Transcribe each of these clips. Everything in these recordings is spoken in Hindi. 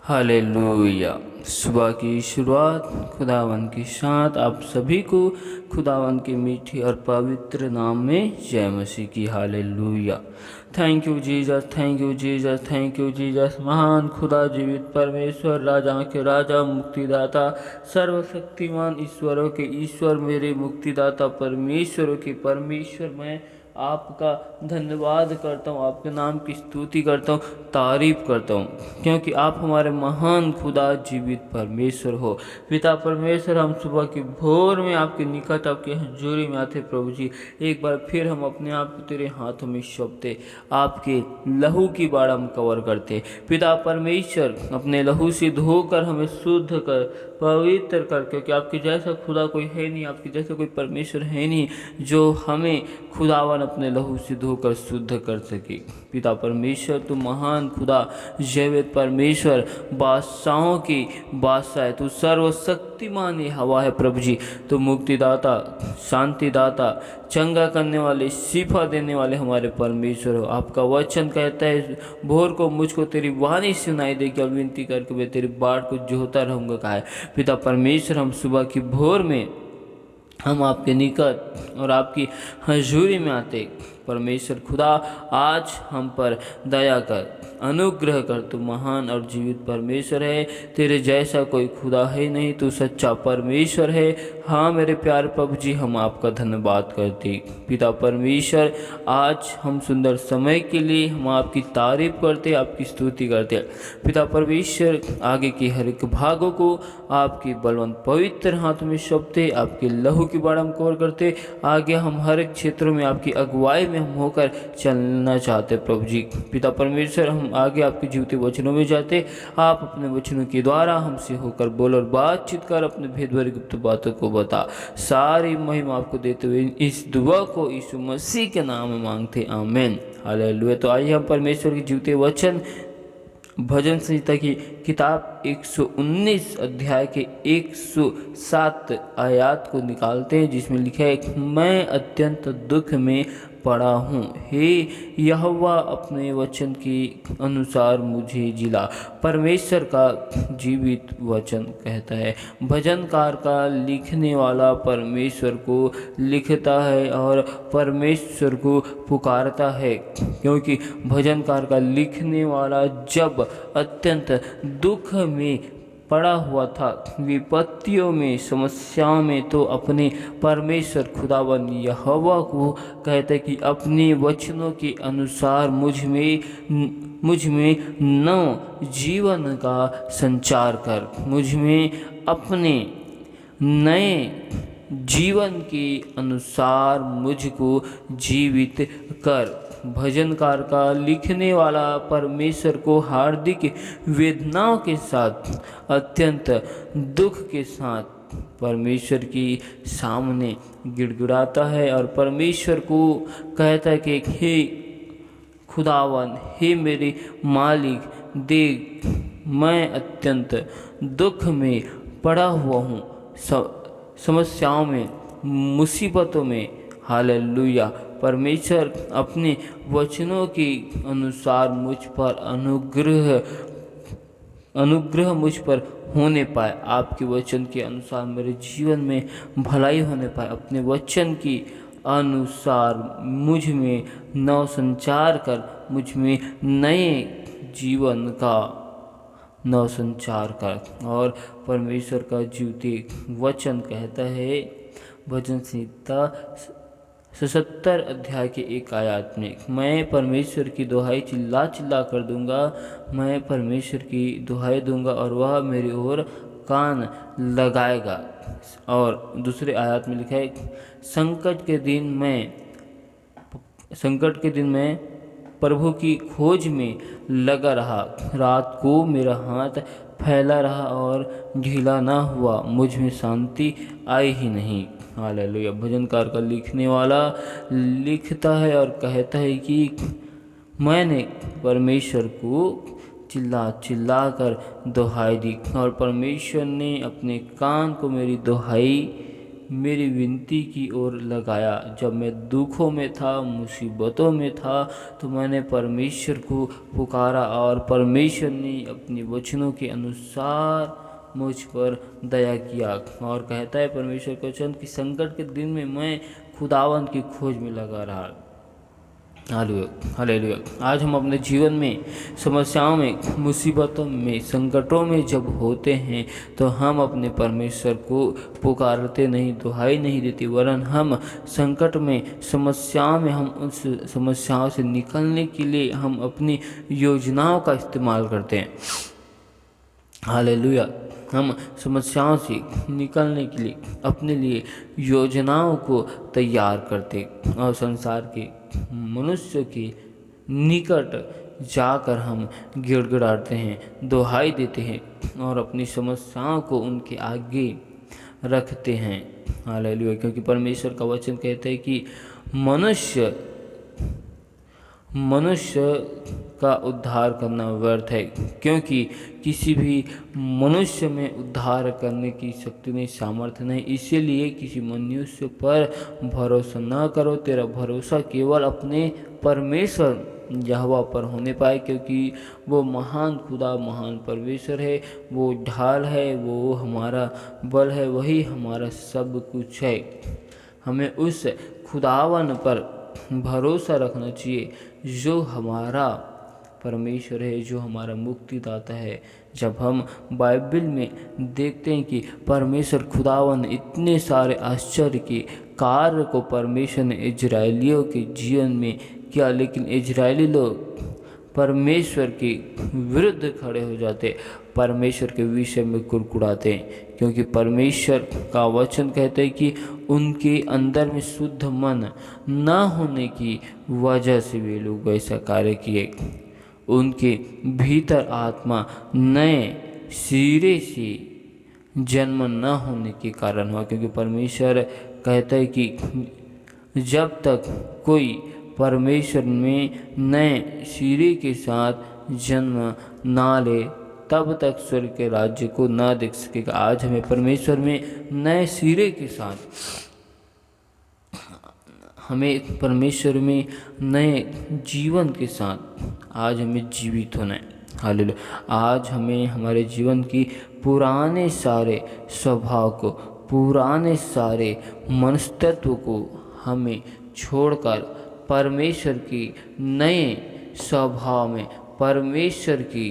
हालेलुया। सुबह की शुरुआत खुदावन के साथ आप सभी को खुदावन के मीठे और पवित्र नाम में जय मसीह की। Hallelujah. Thank you Jesus, thank you Jesus, thank you Jesus. महान खुदा, जीवित परमेश्वर, राजा के राजा, मुक्तिदाता, सर्वशक्तिमान ईश्वरों के ईश्वर, मेरे मुक्तिदाता परमेश्वरों के परमेश्वर, मैं आपका धन्यवाद करता हूँ, आपके नाम की स्तुति करता हूँ, तारीफ करता हूँ, क्योंकि आप हमारे महान खुदा जीवित परमेश्वर हो। पिता परमेश्वर, हम सुबह की भोर में आपके निकट, आपके हजूरी में आते प्रभु जी। एक बार फिर हम अपने आप को तेरे हाथों में सौंपते, आपके लहू की बाढ़ हम कवर करते। पिता परमेश्वर, अपने लहू से धोकर हमें शुद्ध कर, पवित्र कर, क्योंकि आपके जैसा खुदा कोई है नहीं, आपके जैसा कोई परमेश्वर है नहीं जो हमें खुदावन अपने लहू से धोकर शुद्ध कर सके। पिता परमेश्वर, तू महान खुदा, जीवित परमेश्वर, बादशाहों की बादशाह है, तू सर्वशक्तिमान ये हवा है प्रभु जी। तू मुक्तिदाता, शांतिदाता, चंगा करने वाले, शिफा देने वाले हमारे परमेश्वर हो। आपका वचन कहता है, भोर को मुझको तेरी वाणी सुनाई देगी और विनती करके मैं तेरी बाट को जोहता रहूँगा। कहा है पिता परमेश्वर, हम सुबह की भोर में हम आपके निकट और आपकी हजूरी में आते। परमेश्वर खुदा, आज हम पर दया कर, अनुग्रह कर। तू महान और जीवित परमेश्वर है, तेरे जैसा कोई खुदा है नहीं, तू सच्चा परमेश्वर है। हाँ मेरे प्यारे प्रभु जी, हम आपका धन्यवाद करते। पिता परमेश्वर, आज हम सुंदर समय के लिए हम आपकी तारीफ करते, आपकी स्तुति करते। पिता परमेश्वर, आगे के हर एक भागों को आपके बलवंत पवित्र हाथ में सौंपते, आपके लहू की बाढ़ हम कवर करते। आगे हम हर एक क्षेत्रों में आपकी अगुवाई में हम होकर चलना चाहते प्रभु जी। पिता परमेश्वर, हम आगे आपके जीवते वचनों में जाते। आप अपने वचनों के द्वारा हमसे होकर बोल और बातचीत कर, अपने भेद भरी गुप्त बातों को बता। सारी महिमा आपको देते हुए इस दुआ को यीशु मसीह के नाम में मांगते, आमीन। हालेलुया। तो आइए हम परमेश्वर के जीवते वचन भजन संहिता की किताब 119 अध्याय के 107 आयत को निकालते हैं, जिसमें लिखा है, मैं अत्यंत दुख में पड़ा हूँ, हे यहोवा अपने वचन के अनुसार मुझे जिला। परमेश्वर का जीवित वचन कहता है। भजनकार का लिखने वाला परमेश्वर को लिखता है और परमेश्वर को पुकारता है, क्योंकि भजनकार का लिखने वाला जब अत्यंत दुख में पड़ा हुआ था, विपत्तियों में, समस्याओं में, तो अपने परमेश्वर खुदावन यहोवा को कहते कि अपने वचनों के अनुसार मुझ में नव जीवन का संचार कर, मुझ में अपने नए जीवन के अनुसार मुझको जीवित कर। भजनकार का लिखने वाला परमेश्वर को हार्दिक वेदनाओं के साथ, अत्यंत दुख के साथ परमेश्वर के सामने गिड़गिड़ाता है और परमेश्वर को कहता है कि हे खुदावन, हे मेरे मालिक, देख मैं अत्यंत दुख में पड़ा हुआ हूँ, समस्याओं में, मुसीबतों में। हालेलुया। परमेश्वर अपने वचनों के अनुसार मुझ पर अनुग्रह मुझ पर होने पाए। आपके वचन के अनुसार मेरे जीवन में भलाई होने पाए। अपने वचन के अनुसार मुझ में नव संचार कर, मुझ में नए जीवन का नव संचार कर। और परमेश्वर का जीवते वचन कहता है, भजन संहिता 77 अध्याय के 1 आयत में, मैं परमेश्वर की दुहाई चिल्ला चिल्ला कर दूंगा, मैं परमेश्वर की दुहाई दूंगा और वह मेरी ओर कान लगाएगा। और दूसरे आयत में लिखा है, संकट के दिन मैं प्रभु की खोज में लगा रहा, रात को मेरा हाथ फैला रहा और ढीला ना हुआ, मुझ में शांति आई ही नहीं। हालेलुया। भजनकार का लिखने वाला लिखता है और कहता है कि मैंने परमेश्वर को चिल्ला चिल्ला कर दुहाई दी और परमेश्वर ने अपने कान को मेरी दुहाई मेरी विनती की ओर लगाया। जब मैं दुखों में था, मुसीबतों में था, तो मैंने परमेश्वर को पुकारा और परमेश्वर ने अपने वचनों के अनुसार मुझ पर दया किया। और कहता है परमेश्वर का वचन कि संकट के दिन में मैं खुदावंद की खोज में लगा रहा। Hallelujah, hallelujah. आज हम अपने जीवन में समस्याओं में, मुसीबतों में, संकटों में जब होते हैं तो हम अपने परमेश्वर को पुकारते नहीं, दुहाई नहीं देते, वरन हम संकट में, समस्याओं में, हम उस समस्याओं से निकलने के लिए हम अपनी योजनाओं का इस्तेमाल करते हैं। हालेलुया। हम समस्याओं से निकलने के लिए अपने लिए योजनाओं को तैयार करते और संसार के मनुष्य के निकट जाकर हम गिड़गिड़ाते हैं, दुहाई देते हैं और अपनी समस्याओं को उनके आगे रखते हैं। हालेलुया। क्योंकि परमेश्वर का वचन कहता है कि मनुष्य का उद्धार करना व्यर्थ है, क्योंकि किसी भी मनुष्य में उद्धार करने की शक्ति नहीं, सामर्थ्य नहीं। इसीलिए किसी मनुष्य पर भरोसा न करो, तेरा भरोसा केवल अपने परमेश्वर यहोवा पर होने पाए, क्योंकि वो महान खुदा, महान परमेश्वर है, वो ढाल है, वो हमारा बल है, वही हमारा सब कुछ है। हमें उस खुदावन पर भरोसा रखना चाहिए जो हमारा परमेश्वर है, जो हमारा मुक्तिदाता है। जब हम बाइबल में देखते हैं कि परमेश्वर खुदावन इतने सारे आश्चर्य के कार्य को परमेश्वर ने इजराइलियों के जीवन में किया, लेकिन इजरायली लोग परमेश्वर के विरुद्ध खड़े हो जाते, परमेश्वर के विषय में कुड़कुड़ाते हैं, क्योंकि परमेश्वर का वचन कहते हैं कि उनके अंदर में शुद्ध मन न होने की वजह से वे लोग ऐसा कार्य किए। उनके भीतर आत्मा नए सिरे से जन्म न होने के कारण हुआ, क्योंकि परमेश्वर कहता है कि जब तक कोई परमेश्वर में नए सिरे के साथ जन्म ना ले तब तक स्वर्ग के राज्य को ना देख सकेगा। आज हमें परमेश्वर में नए सिरे के साथ, हमें परमेश्वर में नए जीवन के साथ आज हमें जीवित होना है। हालेलुया। आज हमें हमारे जीवन की पुराने सारे स्वभाव को, पुराने सारे मनस्तत्व को हमें छोड़कर परमेश्वर की नए स्वभाव में, परमेश्वर की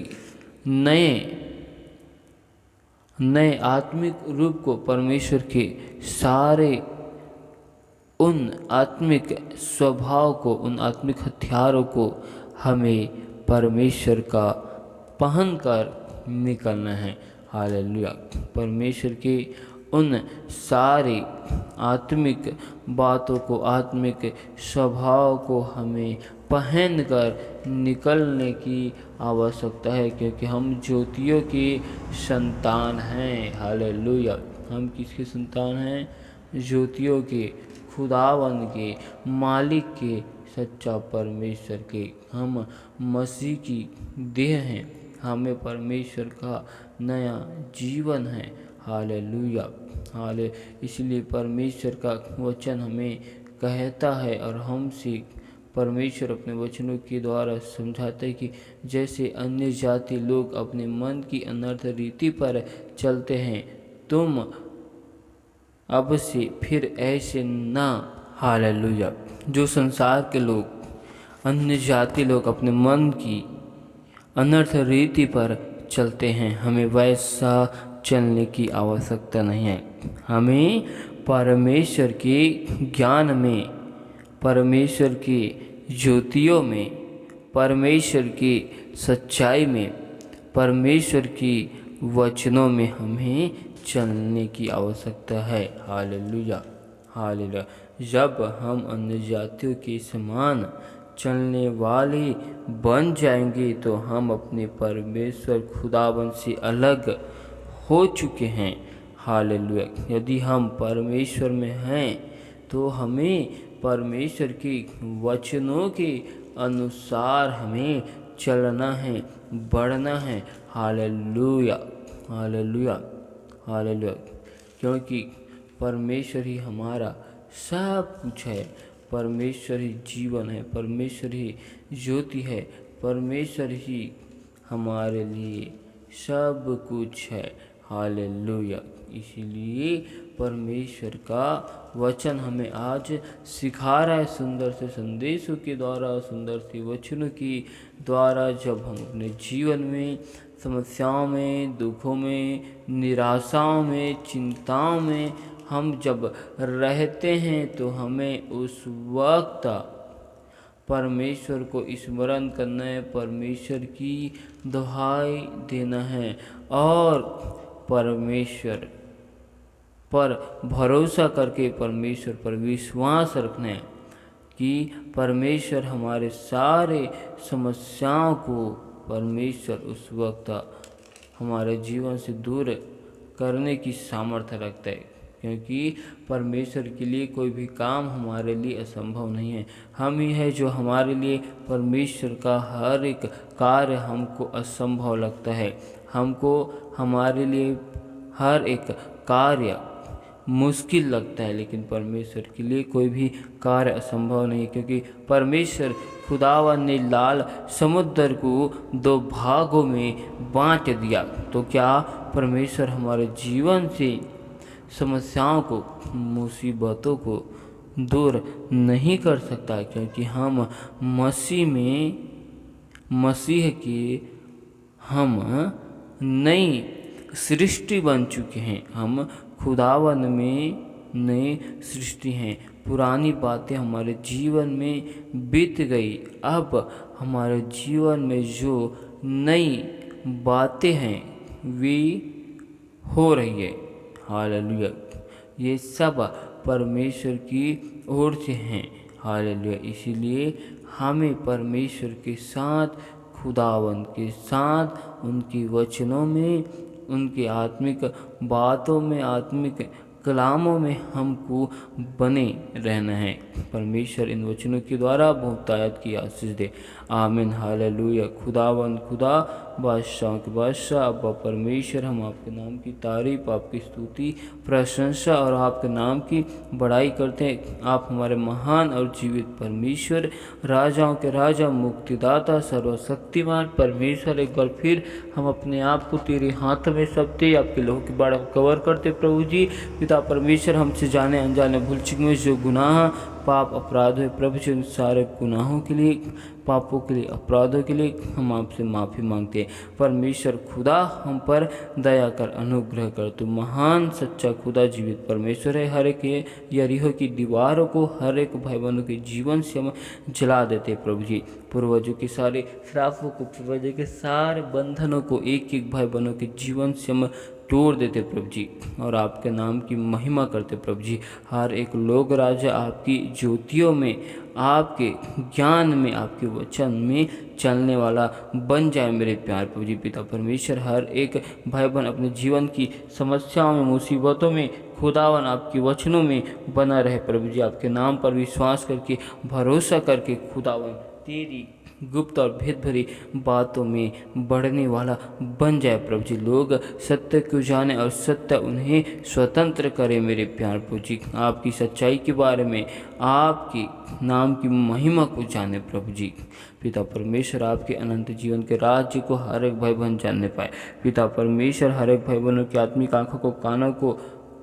नए आत्मिक रूप को, परमेश्वर के सारे उन आत्मिक स्वभाव को, उन आत्मिक हथियारों को हमें परमेश्वर का पहन कर निकलना है। हालेलुया। परमेश्वर के उन सारी आत्मिक बातों को, आत्मिक स्वभाव को हमें पहन कर निकलने की आवश्यकता है, क्योंकि हम ज्योतियों की संतान हैं। हालेलुया। हम किसके संतान हैं? ज्योतियों के, खुदावन के, मालिक के, सच्चा परमेश्वर के। हम मसीह की देह हैं, हमें परमेश्वर का नया जीवन है। हालेलुया, हाले। इसलिए परमेश्वर का वचन हमें कहता है और हमसे परमेश्वर अपने वचनों के द्वारा समझाते हैं कि जैसे अन्य जाति लोग अपने मन की अनर्थ रीति पर चलते हैं, तुम अब से फिर ऐसे ना। हालेलुया। जो संसार के लोग, अन्य जाति लोग अपने मन की अनर्थ रीति पर चलते हैं, हमें वैसा चलने की आवश्यकता नहीं है। हमें परमेश्वर के ज्ञान में, परमेश्वर की ज्योतियों में, परमेश्वर की सच्चाई में, परमेश्वर की वचनों में हमें चलने की आवश्यकता है। Hallelujah, hallelujah. जब हम अन्य जातियों के समान चलने वाले बन जाएंगे तो हम अपने परमेश्वर खुदावन से अलग हो चुके हैं। हालेलुया। यदि हम परमेश्वर में हैं तो हमें परमेश्वर के वचनों के अनुसार हमें चलना है, बढ़ना है। Hallelujah, hallelujah, hallelujah. क्योंकि परमेश्वर ही हमारा सब कुछ है, परमेश्वर ही जीवन है, परमेश्वर ही ज्योति है, परमेश्वर ही हमारे लिए सब कुछ है। हालेलुया। इसीलिए परमेश्वर का वचन हमें आज सिखा रहा है, सुंदर से संदेशों के द्वारा, सुंदर से वचनों के द्वारा। जब हम अपने जीवन में समस्याओं में, दुखों में, निराशाओं में, चिंताओं में हम जब रहते हैं तो हमें उस वक्त परमेश्वर को स्मरण करना है, परमेश्वर की दुहाई देना है और परमेश्वर पर भरोसा करके परमेश्वर पर विश्वास रखना है कि परमेश्वर हमारे सारे समस्याओं को परमेश्वर उस वक्त हमारे जीवन से दूर करने की सामर्थ्य रखता है, क्योंकि परमेश्वर के लिए कोई भी काम हमारे लिए असंभव नहीं है। हम ही है जो हमारे लिए परमेश्वर का हर एक कार्य हमको असंभव लगता है। हमको हमारे लिए हर एक कार्य मुश्किल लगता है, लेकिन परमेश्वर के लिए कोई भी कार्य असंभव नहीं, क्योंकि परमेश्वर खुदावन ने लाल समुद्र को 2 भागों में बांट दिया। तो क्या परमेश्वर हमारे जीवन से समस्याओं को, मुसीबतों को दूर नहीं कर सकता? क्योंकि हम मसीह के हम नई सृष्टि बन चुके हैं। हम खुदावन में नई सृष्टि हैं। पुरानी बातें हमारे जीवन में बीत गई, अब हमारे जीवन में जो नई बातें हैं वे हो रही है। हालेलुया। ये सब परमेश्वर की ओर से हैं। हालेलुया। इसीलिए हमें परमेश्वर के साथ, खुदावन के साथ, उनके वचनों में, उनके आत्मिक बातों में, आत्मिक कलामों में हमको बने रहना है। परमेश्वर इन वचनों के द्वारा बहुतायत की आशीष दे। आमीन। हालेलुया। खुदावन खुदा, बादशाह के बादशाह, अब्बा परमेश्वर, हम आपके नाम की तारीफ, आपकी स्तुति, प्रशंसा और आपके नाम की बड़ाई करते हैं। आप हमारे महान और जीवित परमेश्वर, राजाओं के राजा, मुक्तिदाता, सर्वशक्तिमान परमेश्वर, एक बार फिर हम अपने आप को तेरे हाथ में सौंपते, आपके लोह की बाढ़ कवर करते प्रभु जी। पिता परमेश्वर, हमसे जाने अनजाने भूल चूक में जो गुनाह, पाप, अपराध है प्रभु जी, उन सारे गुनाहों के लिए, पापों के लिए, अपराधों के लिए हम आपसे माफ़ी मांगते हैं। परमेश्वर खुदा, हम पर दया कर, अनुग्रह कर। तू महान सच्चा खुदा जीवित परमेश्वर है। हर एक यरीहो की दीवारों को, हर एक भाई बहनों के जीवन से हम जला देते प्रभु जी। पूर्वजों के सारे श्रापों को, पूर्वजों के सारे बंधनों को एक एक भाई बहनों के जीवन से हम तोड़ देते प्रभु जी, और आपके नाम की महिमा करते प्रभु जी। हर एक लोग राजा आपकी ज्योतियों में, आपके ज्ञान में, आपके वचन में चलने वाला बन जाए मेरे प्यार प्रभु जी। पिता परमेश्वर, हर एक भाई बहन अपने जीवन की समस्याओं में, मुसीबतों में खुदावन आपके वचनों में बना रहे प्रभु जी। आपके नाम पर विश्वास करके, भरोसा करके खुदावन तेरी गुप्त और भेद भरी बातों में बढ़ने वाला बन जाए प्रभु जी। लोग सत्य को जाने और सत्य उन्हें स्वतंत्र करे मेरे प्यार प्रभु जी। आपकी सच्चाई के बारे में, आपके नाम की महिमा को जाने प्रभु जी। पिता परमेश्वर, आपके अनंत जीवन के राज्य को हर एक भाई बहन जानने पाए। पिता परमेश्वर, हर एक भाई बहनों की आत्मिक आंखों को, कानों को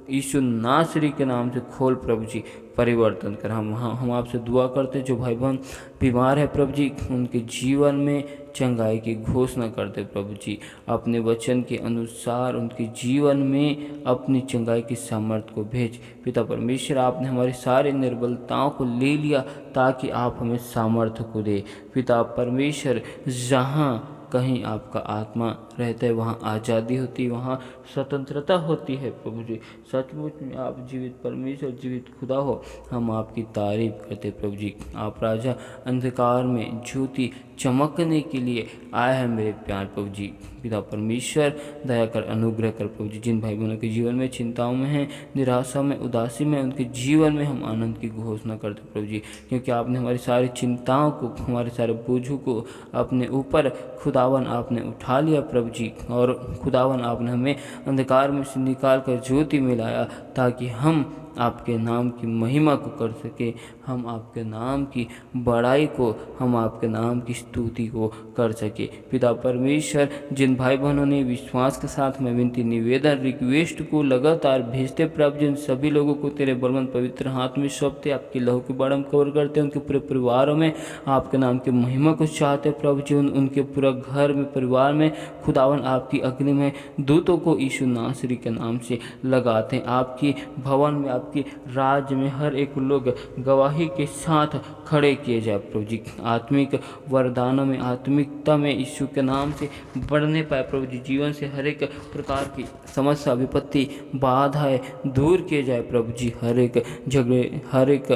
यीशु नासरी के नाम से खोल प्रभु जी, परिवर्तन कर। हम आपसे दुआ करते, जो भाई बहन बीमार है प्रभु जी, उनके जीवन में चंगाई की घोषणा करते प्रभु जी। अपने वचन के अनुसार उनके जीवन में अपनी चंगाई की सामर्थ्य को भेज। पिता परमेश्वर, आपने हमारी सारी निर्बलताओं को ले लिया ताकि आप हमें सामर्थ्य को दे। पिता परमेश्वर, जहाँ कहीं आपका आत्मा रहता है वहाँ आज़ादी होती है, वहाँ स्वतंत्रता होती है प्रभु जी। सचमुच में आप जीवित परमेश्वर, जीवित खुदा हो। हम आपकी तारीफ करते प्रभु जी। आप राजा, अंधकार में ज्योति चमकने के लिए आए हैं मेरे प्यार प्रभु जी। पिता परमेश्वर, दया कर, अनुग्रह कर प्रभु जी। जिन भाई बहनों के जीवन में चिंताओं में हैं, निराशा में, उदासी में, उनके जीवन में हम आनंद की घोषणा करते प्रभु जी, क्योंकि आपने हमारी सारी चिंताओं को, हमारे सारे बोझों को अपने ऊपर खुदा खुदावन आपने उठा लिया प्रभु जी, और खुदावन आपने हमें अंधकार में से निकाल कर ज्योति में लाया, ताकि हम आपके नाम की महिमा को कर सके, हम आपके नाम की बड़ाई को, हम आपके नाम की स्तुति को कर सके। पिता परमेश्वर, जिन भाई बहनों ने विश्वास के साथ में विनती, निवेदन, रिक्वेस्ट को लगातार भेजते प्रभु, जिन सभी लोगों को तेरे बलवंत पवित्र हाथ में सौंपते, आपकी लहू के बारे में कवर करते, उनके पूरे परिवारों में आपके नाम की महिमा को चाहते प्रभु जी, उनके पूरा घर में, परिवार में खुदावन आपकी अग्नि में दूतों को यीशु नासरी के नाम से लगाते हैं। आपकी भवन में, आपकी राज्य में हर एक लोग गवाही के साथ खड़े किए जाए प्रभु जी, आत्मिक वरदानों में, आत्मिकता में यीशु के नाम से बढ़ने पाए प्रभु जी, जीवन से हर एक प्रकार की समस्या, विपत्ति, बाधाएं दूर किए जाए प्रभु जी, हर एक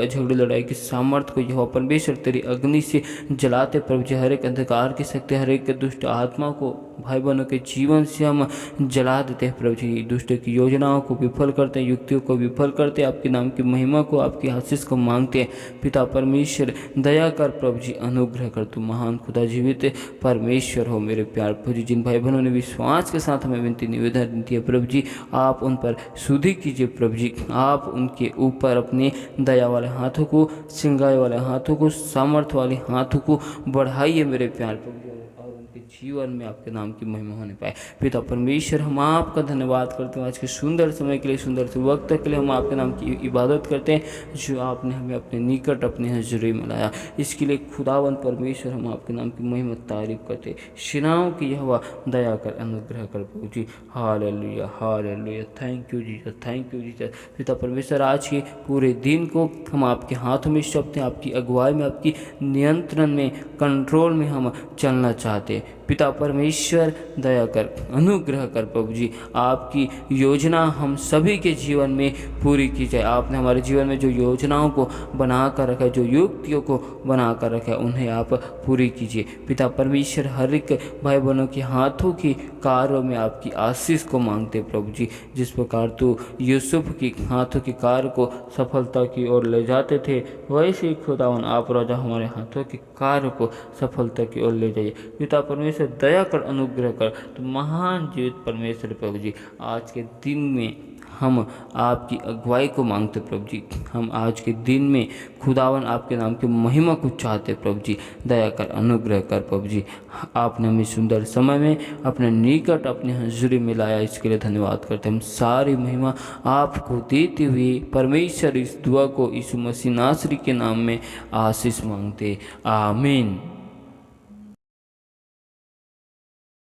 झगड़े लड़ाई की सामर्थ्य को यहोवा परमेश्वर तेरी अग्नि से जलाते प्रभु जी, हर एक अंधकार की शक्ति, हर एक दुष्ट आत्मा को भाई बहनों के जीवन से हम जला देते हैं प्रभु जी, दुष्ट की योजनाओं को विफल करते हैं, युक्तियों को विफल करते हैं, आपके नाम की महिमा को, आपकी आशीष को मांगते हैं। पिता परमेश्वर दया कर प्रभु जी, अनुग्रह कर, तू महान खुदा जीवित परमेश्वर हो। मेरे प्यार प्रभु जी, जिन भाई बहनों ने विश्वास के साथ हमें विनती निवेदन दी है प्रभु जी, आप उन पर सुधि कीजिए प्रभु जी, आप उनके ऊपर अपने दया वाले हाथों को, सिंगाई वाले हाथों को, सामर्थ्य वाले हाथों को बढ़ाइए मेरे प्यार प्रभु जी, और उनके जीवन में आपके नाम की महिमा होने पाए। पिता परमेश्वर, हम आपका धन्यवाद करते हैं आज के सुंदर समय के लिए, सुंदर से वक्त के लिए। हम आपके नाम की इबादत करते हैं जो आपने हमें अपने निकट, अपने हजूरी में लाया। इसके लिए खुदावन परमेश्वर, हम आपके नाम की महिमा तारीफ करते हैं। सेनाओं की यहोवा दया कर, अनुग्रह कर प्रभु जी। Hallelujah, hallelujah. Thank you Jesus, thank you Jesus. पिता परमेश्वर, आज के पूरे दिन को हम आपके हाथों में सौंपते हैं, आपकी अगुवाई में, आपकी नियंत्रण में, कंट्रोल में हम चलना चाहते हैं। पिता परमेश्वर दया कर, अनुग्रह कर प्रभु जी, आपकी योजना हम सभी के जीवन में पूरी की जाए। आपने हमारे जीवन में जो योजनाओं को बना कर रखा है, जो युक्तियों को बना कर रखा है, उन्हें आप पूरी कीजिए। पिता परमेश्वर, हर एक भाई बहनों के हाथों की कार्यों में आपकी आशीष को मांगते प्रभु जी, जिस प्रकार तू यूसुफ की हाथों के कार्य को सफलता की ओर ले जाते थे, वैसे ही खुदावन आप राजा हमारे हाथों के कार्य को सफलता की ओर ले जाइए। पिता परमेश्वर दया कर, अनुग्रह कर, तो महान जीवित परमेश्वर प्रभु जी, आज के दिन में हम आपकी अगुवाई को मांगते प्रभु जी। हम आज के दिन में खुदावन आपके नाम की महिमा को चाहते प्रभु जी। दया कर, अनुग्रह कर प्रभु जी। आपने हमें सुंदर समय में अपने निकट, अपने हजूरी में लाया, इसके लिए धन्यवाद करते। हम सारी महिमा आपको देते हुए परमेश्वर इस दुआ को यीशु मसीह नासरी के नाम में आशीष मांगते। आमीन।